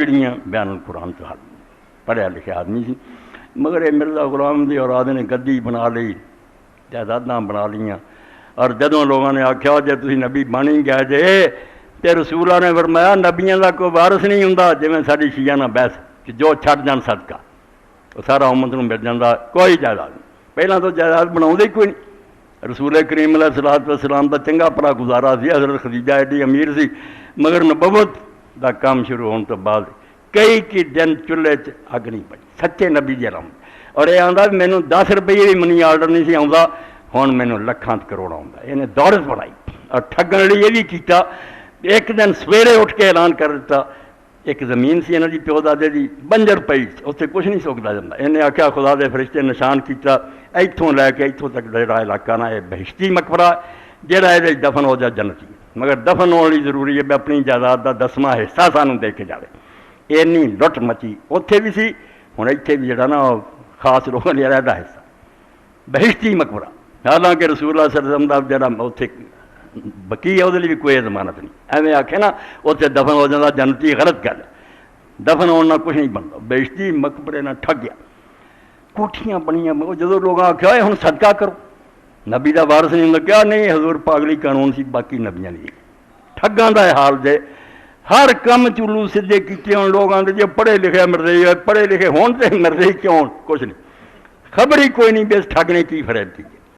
جڑیاں بیان القرآن تو حل پڑھیا لکھیا آدمی سی، مگر یہ مرزا غلام دی اولاد نے گدی بنا لی، جائیداداں بنا لیاں، اور جدوں لوگوں نے آکھیا جے تسی نبی بن ہی گئے جے تے رسولہ نے فرمایا نبیاں دا کوئی وارث نہیں ہوندا، جویں ساڈی شیعہ نہ بحث کہ جو چھڈ جان صدقہ وہ سارا امت نوں مل جاندا، کوئی جائیداد نہیں، پہلاں تو جائیداد بناؤندے ہی کوئی نہیں۔ رسول کریم علیہ الصلوۃ والسلام دا چنگا بڑا گزارا سی، حضرت خدیجہ ایڈی امیر سی، مگر نبوت دا کام شروع ہونے تو بعد کئی دن چولہے چ اگ نہیں پئی، سچے نبی دی علامت۔ اور یہ آندا بھی مینوں 10 روپئے بھی منی آرڈر نہیں سی آਉਂدا، ہن مینوں لکھاں کروڑاں آਉਂدا۔ انہیں دولت بڑھائی اور ٹھگن لئی یہ بھی کیتا، ایک دن سویرے اٹھ کے اعلان کر دیتا، ایک زمین سی انہاں دی پیو دادے دی بنجر پئی، اتنے کچھ نہیں سکدا جاندا، انہیں آکھیا خدا دے فرشتے نشان کیتا ایتھوں لے کے ایتھوں تک جڑا علاقہ نا یہ بہشتی مقبرہ جڑا یہ دفن ہو جا جنتی، مگر دفن ہونے ضروری ہے بھی اپنی جائیداد کا 10واں حصہ سانوں دے کے جائے۔ اینی لٹ مچی اتنے بھی سی، ہوں اتنے بھی جڑا نا خاص لوگوں نے علیحدہ حصہ بہشتی مقبرہ، حالانکہ رسول اللہ صلی اللہ علیہ وسلم جڑا اتنے بکی ہے وہ بھی کوئی ضمانت نہیں، ایویں آکھے نا اتنے دفن ہو جاتا جنتی، غلط گل ہے، دفن ہونا کچھ نہیں بنتا، بہشتی مقبرے نہ ٹھگیا، کوٹھیاں بنیاں، جدوں لوگ آکھیا ہوں صدقہ کرو، نبی دا وارث نہیں ہوندا، کیا نہیں حضور پاگلی قانون سی باقی نبیاں دی، ٹھگاں دا حال جے ہر کم چلو سدھے کیتے ہون، لوگ آندے جی پڑھے لکھے مردے، پڑھے لکھے ہون تے مردے کیوں، کچھ نہیں، خبر ہی کوئی نہیں بھی اس ٹھگ نے کی فریب کی۔